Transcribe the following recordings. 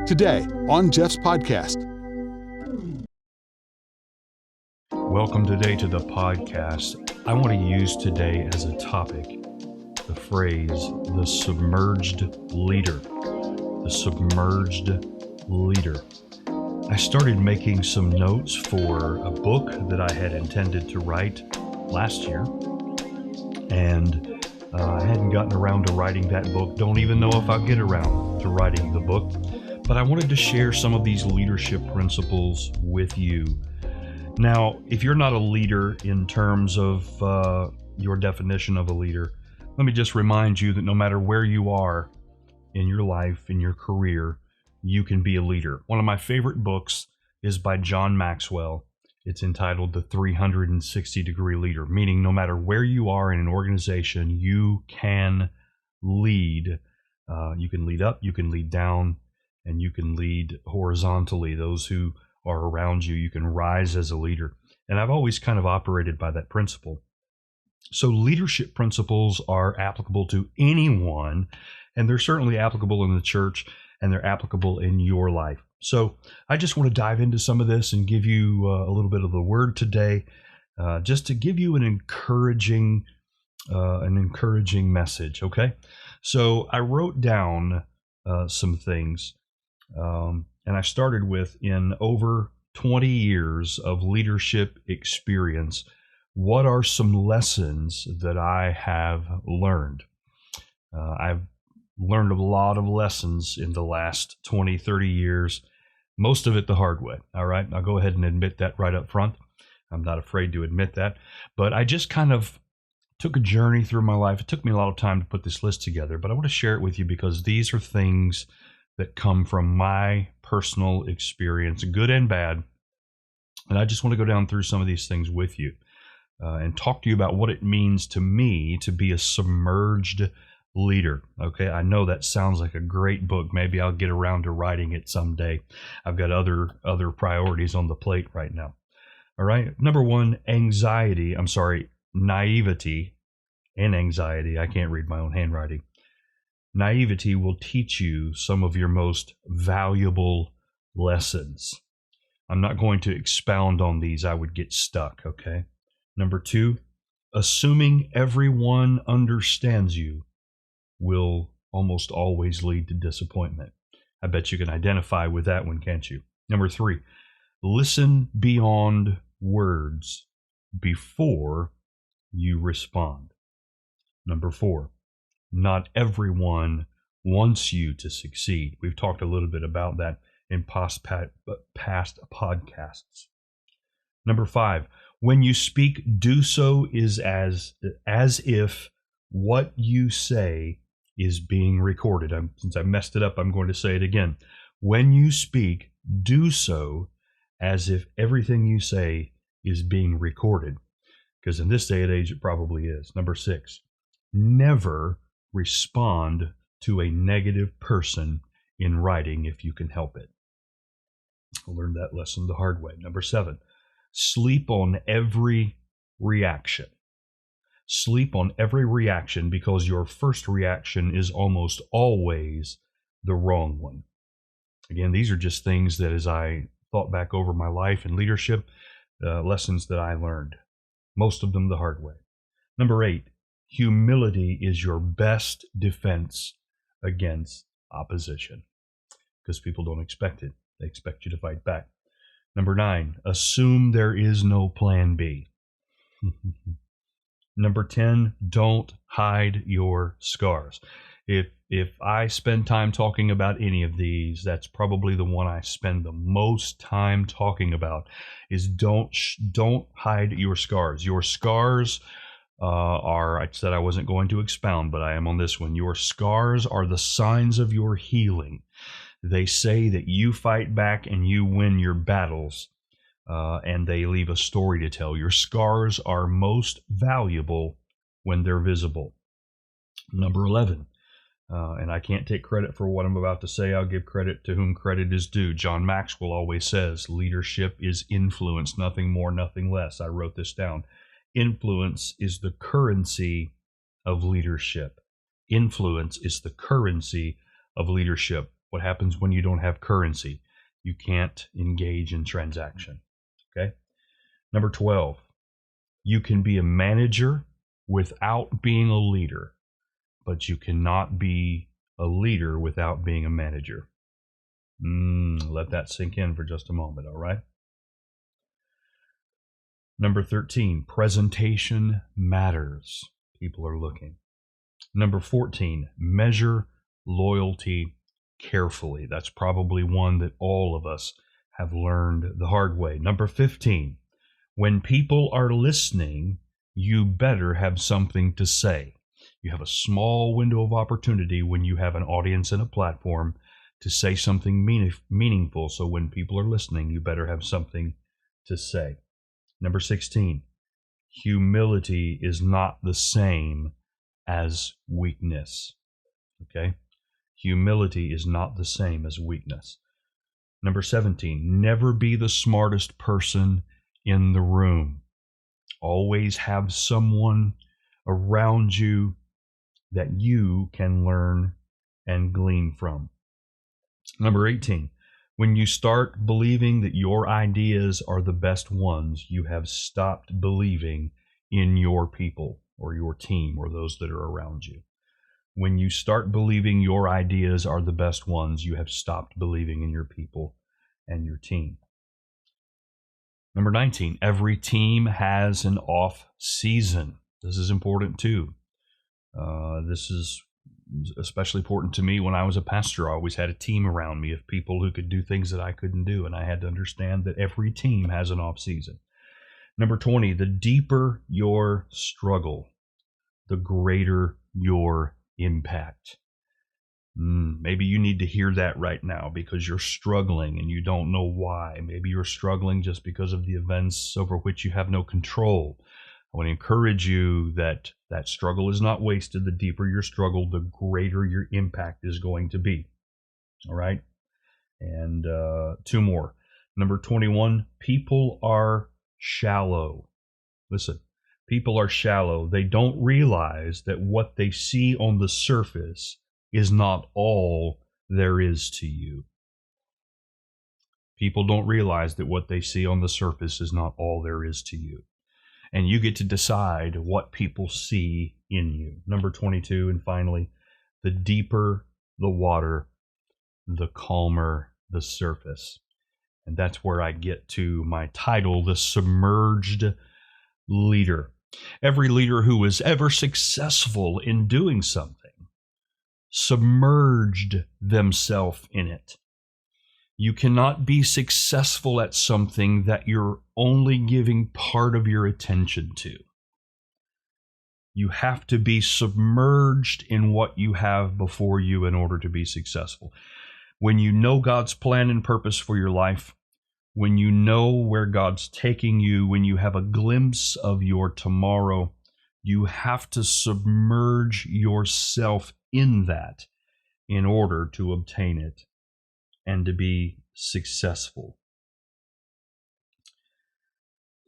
today on Jeff's podcast. Welcome today to the podcast. I want to use today as a topic the phrase, the submerged leader. The submerged leader. I started making some notes for a book that I had intended to write last year, and I hadn't gotten around to writing that book. Don't even know if I'll get around to writing the book, but I wanted to share some of these leadership principles with you. Now, if you're not a leader in terms of your definition of a leader, let me just remind you that no matter where you are in your life, in your career, you can be a leader. One of my favorite books is by John Maxwell. It's entitled The 360-Degree Leader, meaning no matter where you are in an organization, you can lead. You can lead up, you can lead down, and you can lead horizontally. Those who are around you, you can rise as a leader. And I've always kind of operated by that principle. So leadership principles are applicable to anyone, and they're certainly applicable in the church, and they're applicable in your life. So I just want to dive into some of this and give you a little bit of the word today, just to give you an encouraging message. Okay, so I wrote down some things, and I started with, in over 20 years of leadership experience, what are some lessons that I have learned? I've learned a lot of lessons in the last 20, 30 years, most of it the hard way. All right, I'll go ahead and admit that right up front. I'm not afraid to admit that, but I just kind of took a journey through my life. It took me a lot of time to put this list together, but I want to share it with you because these are things that come from my personal experience, good and bad. And I just want to go down through some of these things with you and talk to you about what it means to me to be a submerged leader. Okay, I know that sounds like a great book. Maybe I'll get around to writing it someday. I've got other priorities on the plate right now. All right, number one, naivety and anxiety. I can't read my own handwriting. Naivety will teach you some of your most valuable lessons. I'm not going to expound on these. I would get stuck, okay? Number two, assuming everyone understands you will almost always lead to disappointment. I bet you can identify with that one, can't you? Number three, listen beyond words before you respond. Number four, not everyone wants you to succeed. We've talked a little bit about that in past podcasts. Number five, when you speak, do so is as if what you say is being recorded. Since I messed it up, I'm going to say it again. When you speak, do so as if everything you say is being recorded. Because in this day and age, it probably is. Number six, never respond to a negative person in writing if you can help it. I learned that lesson the hard way. Number seven, sleep on every reaction. Sleep on every reaction because your first reaction is almost always the wrong one. Again, these are just things that as I thought back over my life and leadership, lessons that I learned, most of them the hard way. Number eight, humility is your best defense against opposition because people don't expect it. They expect you to fight back. Number nine, assume there is no plan B. Number 10, don't hide your scars. If I spend time talking about any of these, that's probably the one I spend the most time talking about, is don't hide your scars. Your scars are, I said I wasn't going to expound, but I am on this one. Your scars are the signs of your healing. They say that you fight back and you win your battles, and they leave a story to tell. Your scars are most valuable when they're visible. Number 11, and I can't take credit for what I'm about to say. I'll give credit to whom credit is due. John Maxwell always says, leadership is influence, nothing more, nothing less. I wrote this down. Influence is the currency of leadership. Influence is the currency of leadership. What happens when you don't have currency? You can't engage in transaction. Okay. Number 12, you can be a manager without being a leader, but you cannot be a leader without being a manager. Let that sink in for just a moment, all right? Number 13, presentation matters. People are looking. Number 14, measure loyalty carefully. That's probably one that all of us have learned the hard way. Number 15, when people are listening, you better have something to say. You have a small window of opportunity when you have an audience and a platform to say something meaningful. So when people are listening, you better have something to say. Number 16, humility is not the same as weakness. Okay? Humility is not the same as weakness. Number 17, never be the smartest person in the room. Always have someone around you that you can learn and glean from. Number 18, when you start believing that your ideas are the best ones, you have stopped believing in your people or your team or those that are around you. When you start believing your ideas are the best ones, you have stopped believing in your people and your team. Number 19, every team has an off season. This is important too. This is especially important to me when I was a pastor. I always had a team around me of people who could do things that I couldn't do, and I had to understand that every team has an off season. Number 20, the deeper your struggle, the greater your impact. Maybe you need to hear that right now because you're struggling and you don't know why. Maybe you're struggling just because of the events over which you have no control. I want to encourage you that that struggle is not wasted. The deeper your struggle, the greater your impact is going to be. All right? And two more. Number 21, people are shallow. Listen, people are shallow. They don't realize that what they see on the surface is not all there is to you. People don't realize that what they see on the surface is not all there is to you. And you get to decide what people see in you. Number 22, and finally, the deeper the water, the calmer the surface. And that's where I get to my title, The Submerged Leader. Every leader who was ever successful in doing something submerged themselves in it. You cannot be successful at something that you're only giving part of your attention to. You have to be submerged in what you have before you in order to be successful. When you know God's plan and purpose for your life, when you know where God's taking you, when you have a glimpse of your tomorrow, you have to submerge yourself in that in order to obtain it and to be successful.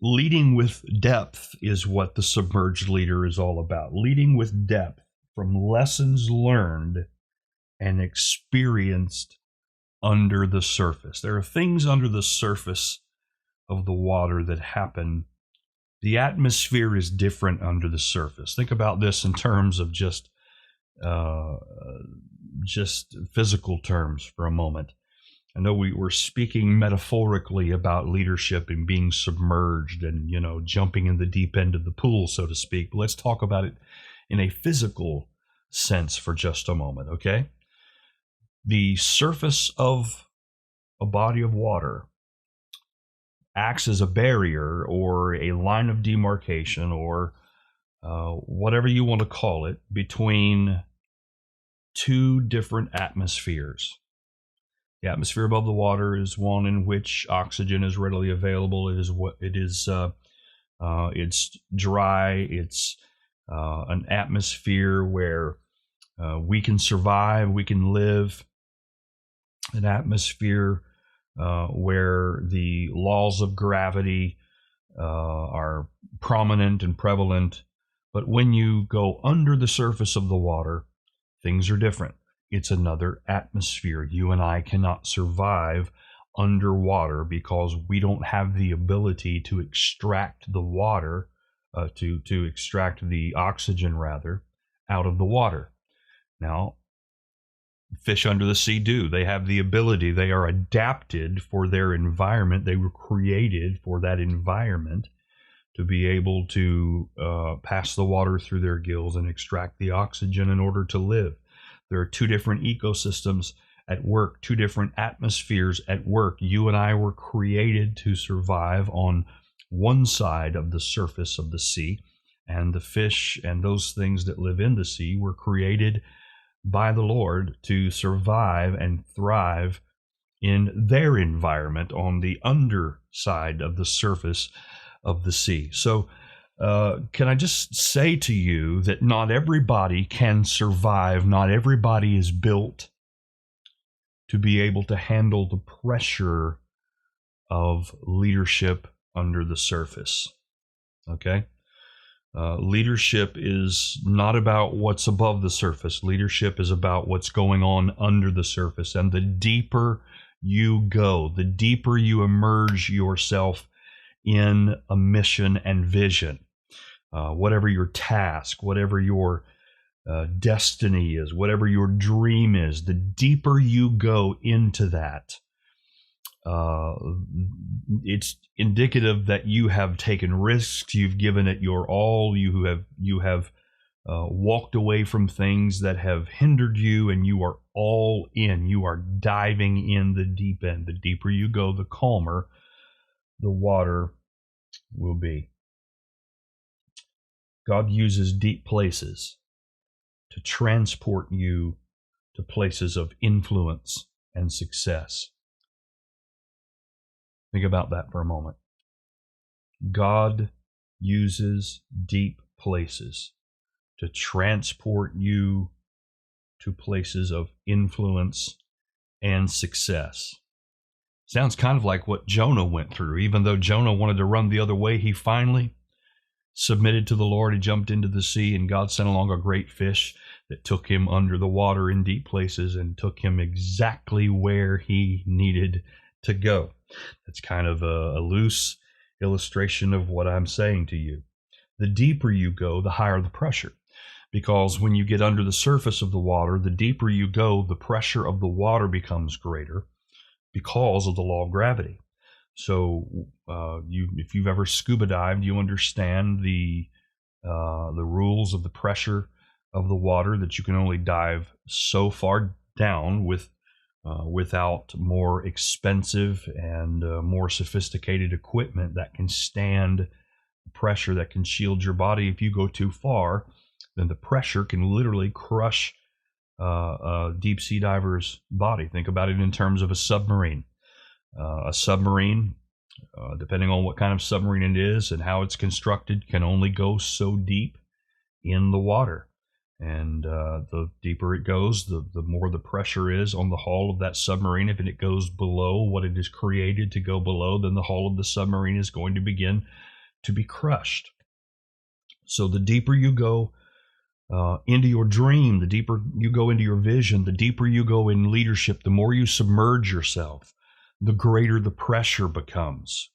Leading with depth is what the Submerged Leader is all about. Leading with depth from lessons learned and experienced under the surface. There are things under the surface of the water that happen. The atmosphere is different under the surface. Think about this in terms of just physical terms for a moment. I know we were speaking metaphorically about leadership and being submerged and, jumping in the deep end of the pool, so to speak. But let's talk about it in a physical sense for just a moment, okay? The surface of a body of water acts as a barrier or a line of demarcation or whatever you want to call it between two different atmospheres. The atmosphere above the water is one in which oxygen is readily available. It's dry. It's an atmosphere where we can survive, we can live. An atmosphere where the laws of gravity are prominent and prevalent. But when you go under the surface of the water, things are different. it's another atmosphere. You and I cannot survive underwater because we don't have the ability to extract the water, to extract the oxygen rather, out of the water. Now, fish under the sea do. They have the ability. They are adapted for their environment. They were created for that environment to be able to pass the water through their gills and extract the oxygen in order to live. There are two different ecosystems at work, two different atmospheres at work. You and I were created to survive on one side of the surface of the sea, and the fish and those things that live in the sea were created by the Lord to survive and thrive in their environment on the underside of the surface of the sea. So can I just say to you that not everybody can survive, not everybody is built to be able to handle the pressure of leadership under the surface. Okay? Leadership is not about what's above the surface. Leadership is about what's going on under the surface. And the deeper you go, the deeper you immerse yourself in a mission and vision, whatever your task, whatever your destiny is, whatever your dream is, the deeper you go into that, it's indicative that you have taken risks, you've given it your all, you have walked away from things that have hindered you, and you are all in. You are diving in the deep end. The deeper you go, the calmer the water will be. God uses deep places to transport you to places of influence and success. Think about that for a moment. God uses deep places to transport you to places of influence and success. Sounds kind of like what Jonah went through. Even though Jonah wanted to run the other way, he finally submitted to the Lord. He jumped into the sea, and God sent along a great fish that took him under the water in deep places and took him exactly where he needed to go. That's kind of a loose illustration of what I'm saying to you. The deeper you go, the higher the pressure. Because when you get under the surface of the water, the deeper you go, the pressure of the water becomes greater because of the law of gravity. So if you've ever scuba dived, you understand the rules of the pressure of the water, that you can only dive so far down without more expensive and more sophisticated equipment that can stand pressure, that can shield your body. If you go too far, then the pressure can literally crush a deep sea diver's body. Think about it in terms of a submarine. A submarine, depending on what kind of submarine it is and how it's constructed, can only go so deep in the water. And the deeper it goes, the more the pressure is on the hull of that submarine. If it goes below what it is created to go below, then the hull of the submarine is going to begin to be crushed. So the deeper you go into your dream, the deeper you go into your vision, the deeper you go in leadership, the more you submerge yourself, the greater the pressure becomes.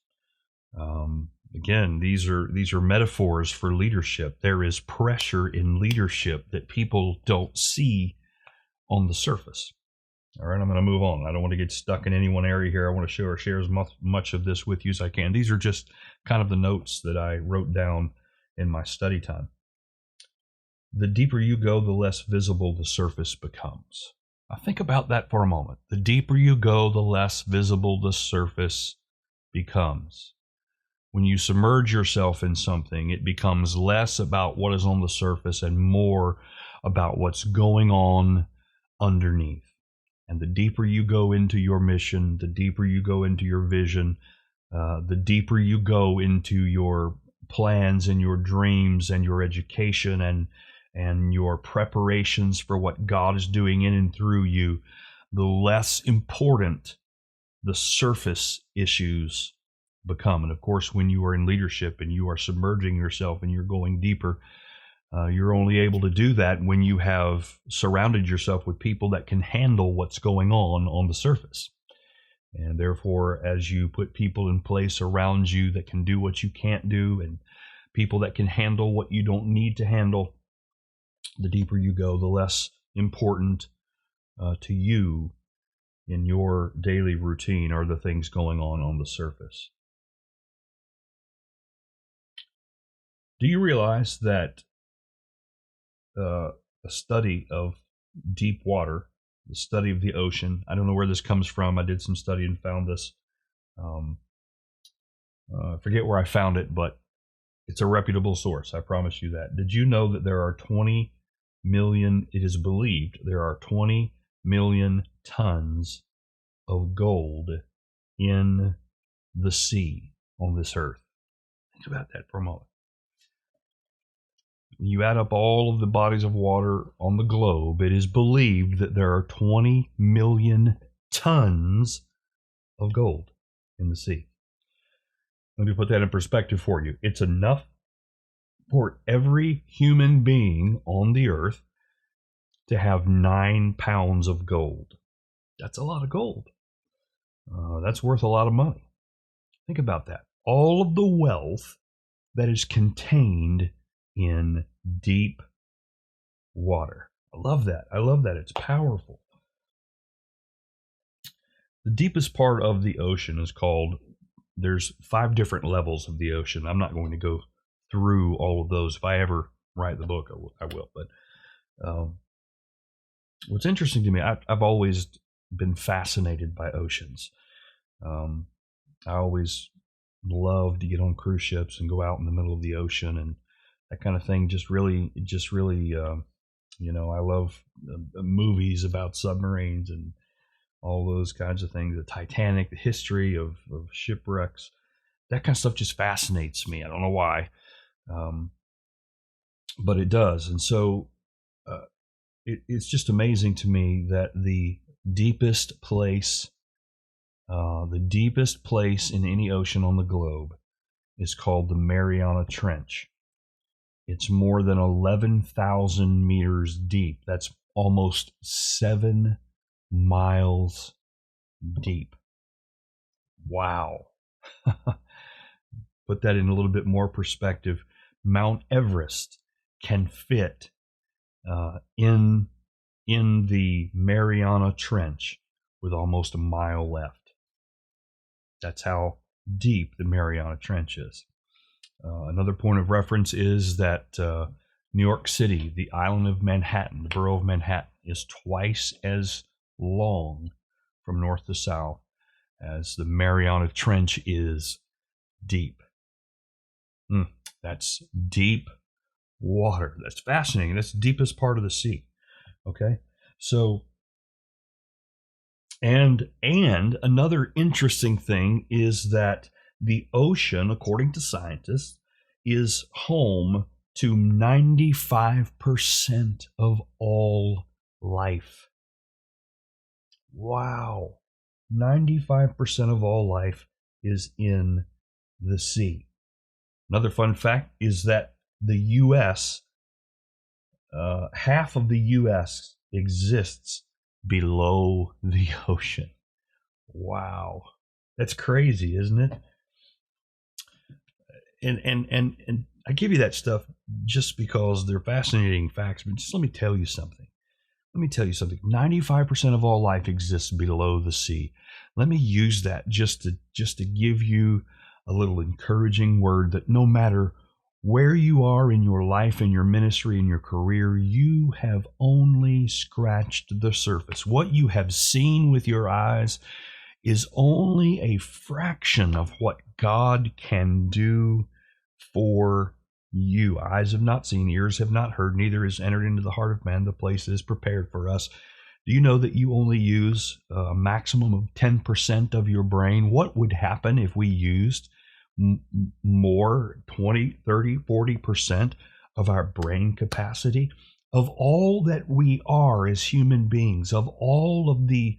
Again, these are metaphors for leadership. There is pressure in leadership that people don't see on the surface. All right, I'm going to move on. I don't want to get stuck in any one area here. I want to share as much of this with you as I can. These are just kind of the notes that I wrote down in my study time. The deeper you go, the less visible the surface becomes. Now think about that for a moment. The deeper you go, the less visible the surface becomes. When you submerge yourself in something, it becomes less about what is on the surface and more about what's going on underneath. And the deeper you go into your mission, the deeper you go into your vision, the deeper you go into your plans and your dreams and your education and your preparations for what God is doing in and through you, the less important the surface issues become. And of course, when you are in leadership and you are submerging yourself and you're going deeper, You're only able to do that when you have surrounded yourself with people that can handle what's going on the surface. And therefore, as you put people in place around you that can do what you can't do, and people that can handle what you don't need to handle, the deeper you go, the less important to you in your daily routine are the things going on the surface. Do you realize that a study of deep water, the study of the ocean, I don't know where this comes from. I did some study and found this. I forget where I found it, but it's a reputable source. I promise you that. Did you know that there are 20 million, it is believed, there are 20 million tons of gold in the sea on this earth? Think about that for a moment. When you add up all of the bodies of water on the globe, it is believed that there are 20 million tons of gold in the sea. Let me put that in perspective for you. It's enough for every human being on the earth to have 9 pounds of gold. That's a lot of gold. That's worth a lot of money. Think about that. All of the wealth that is contained in deep water. I love that. I love that. It's powerful. The deepest part of the ocean is called, there's 5 different levels of the ocean. I'm not going to go through all of those. If I ever write the book, I will. But what's interesting to me, I've always been fascinated by oceans. I always love to get on cruise ships and go out in the middle of the ocean, and that kind of thing just really, I love movies about submarines and all those kinds of things. The Titanic, the history of shipwrecks, that kind of stuff just fascinates me. I don't know why, but it does. And so it's just amazing to me that the deepest place in any ocean on the globe is called the Mariana Trench. It's more than 11,000 meters deep. That's almost 7 miles deep. Wow. Put that in a little bit more perspective. Mount Everest can fit in the Mariana Trench with almost a mile left. That's how deep the Mariana Trench is. Another point of reference is that New York City, the island of Manhattan, the borough of Manhattan, is twice as long from north to south as the Mariana Trench is deep. That's deep water. That's fascinating. That's the deepest part of the sea. Okay, so and another interesting thing is that the ocean, according to scientists, is home to 95% of all life. Wow. 95% of all life is in the sea. Another fun fact is that the U.S., half of the U.S. exists below the ocean. Wow. That's crazy, isn't it? And I give you that stuff just because they're fascinating facts, but just let me tell you something. 95% of all life exists below the sea. Let me use that just to give you a little encouraging word that no matter where you are in your life, in your ministry, in your career, you have only scratched the surface. What you have seen with your eyes is only a fraction of what God can do for you. Eyes have not seen, ears have not heard, neither has entered into the heart of man the place that is prepared for us. Do you know that you only use a maximum of 10% of your brain? What would happen if we used more, 20, 30, 40% of our brain capacity? Of all that we are as human beings, of all of the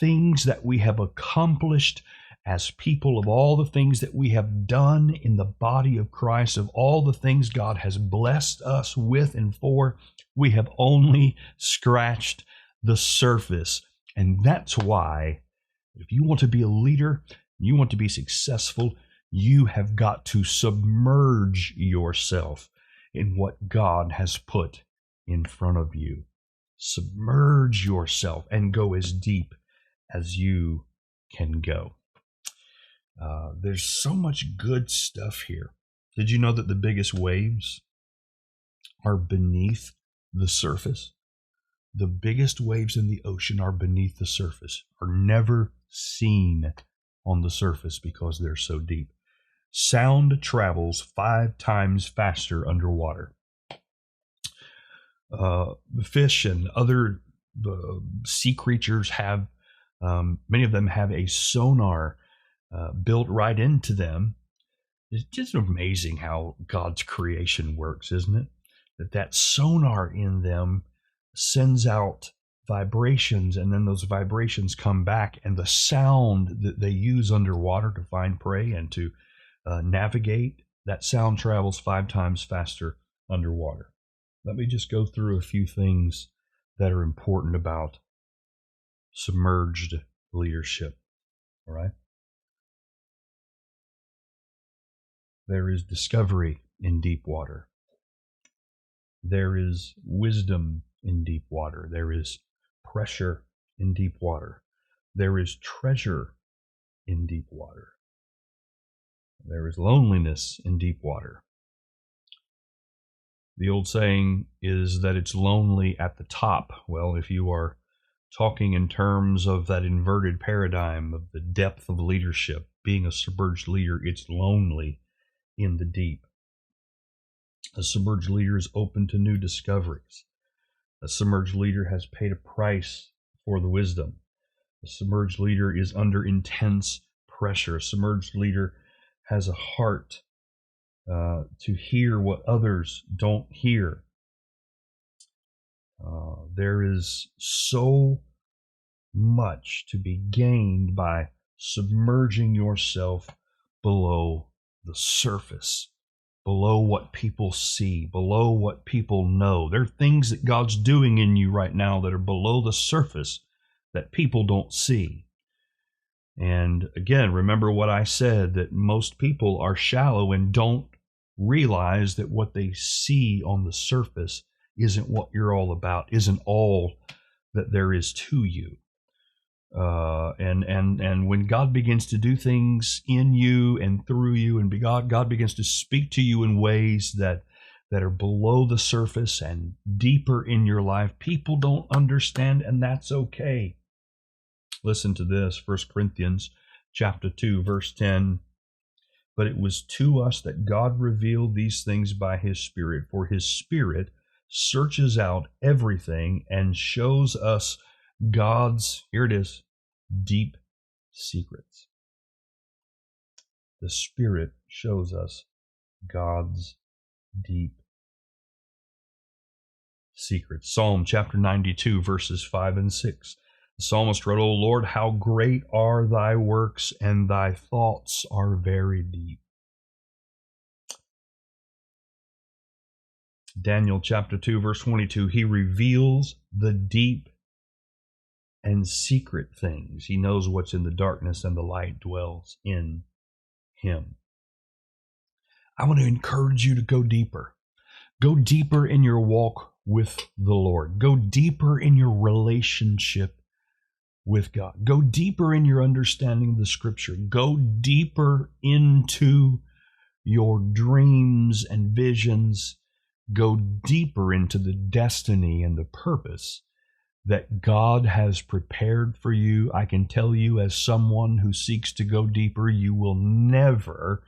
things that we have accomplished as people, of all the things that we have done in the body of Christ, of all the things God has blessed us with and for, we have only scratched the surface. And that's why, if you want to be a leader, you want to be successful, you have got to submerge yourself in what God has put in front of you. Submerge yourself and go as deep as you can go. There's so much good stuff here. Did you know that the biggest waves are beneath the surface? The biggest waves in the ocean are beneath the surface, are never seen on the surface because they're so deep. Sound travels 5 times faster underwater. Fish and other sea creatures have, many of them have a sonar built right into them. It's just amazing how God's creation works, isn't it? That sonar in them sends out vibrations, and then those vibrations come back, and the sound that they use underwater to find prey and to navigate, that sound travels 5 times faster underwater. Let me just go through a few things that are important about submerged leadership. All right. There is discovery in deep water. There is wisdom in deep water. There is pressure in deep water. There is treasure in deep water. There is loneliness in deep water. The old saying is that it's lonely at the top. Well, if you are talking in terms of that inverted paradigm of the depth of leadership, being a submerged leader, it's lonely in the deep. A submerged leader is open to new discoveries. A submerged leader has paid a price for the wisdom. A submerged leader is under intense pressure. A submerged leader has a heart to hear what others don't hear. There is so much to be gained by submerging yourself below the surface, below what people see, below what people know. There are things that God's doing in you right now that are below the surface that people don't see. And again, remember what I said, that most people are shallow and don't realize that what they see on the surface isn't what you're all about, isn't all that there is to you. And when God begins to do things in you and through you, and God begins to speak to you in ways that are below the surface and deeper in your life, people don't understand, and that's okay. Listen to this, 1 Corinthians chapter 2, verse 10. But it was to us that God revealed these things by His Spirit, for His Spirit searches out everything and shows us God's, here it is, deep secrets. The Spirit shows us God's deep secrets. Psalm chapter 92, verses 5 and 6. The psalmist wrote, O Lord, how great are thy works, and thy thoughts are very deep. Daniel chapter 2, verse 22, He reveals the deep and secret things. He knows what's in the darkness, and the light dwells in Him. I want to encourage you to go deeper. Go deeper in your walk with the Lord. Go deeper in your relationship with God. Go deeper in your understanding of the Scripture. Go deeper into your dreams and visions. Go deeper into the destiny and the purpose that God has prepared for you. I can tell you, as someone who seeks to go deeper, you will never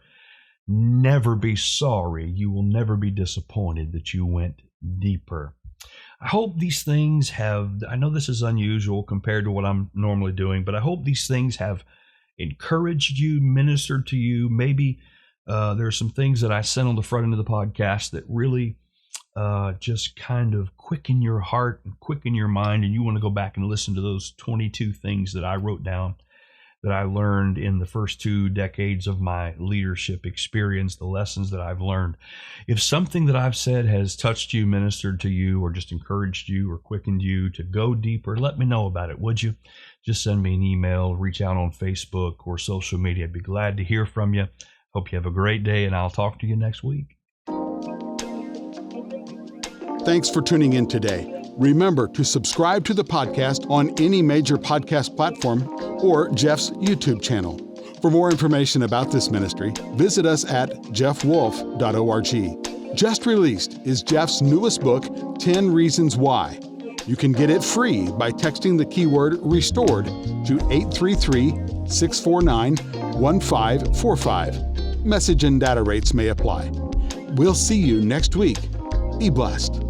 be sorry. You will never be disappointed that you went deeper. I hope these things have, I know this is unusual compared to what I'm normally doing, but I hope these things have encouraged you, ministered to you. Maybe there are some things that I sent on the front end of the podcast that really just kind of quicken your heart and quicken your mind, and you want to go back and listen to those 22 things that I wrote down that I learned in the first 2 decades of my leadership experience, the lessons that I've learned. If something that I've said has touched you, ministered to you, or just encouraged you or quickened you to go deeper, let me know about it, would you? Just send me an email, reach out on Facebook or social media. I'd be glad to hear from you. Hope you have a great day, and I'll talk to you next week. Thanks for tuning in today. Remember to subscribe to the podcast on any major podcast platform or Jeff's YouTube channel. For more information about this ministry, visit us at jeffwolf.org. Just released is Jeff's newest book, 10 Reasons Why. You can get it free by texting the keyword RESTORED to 833-649-1545. Message and data rates may apply. We'll see you next week. Be blessed.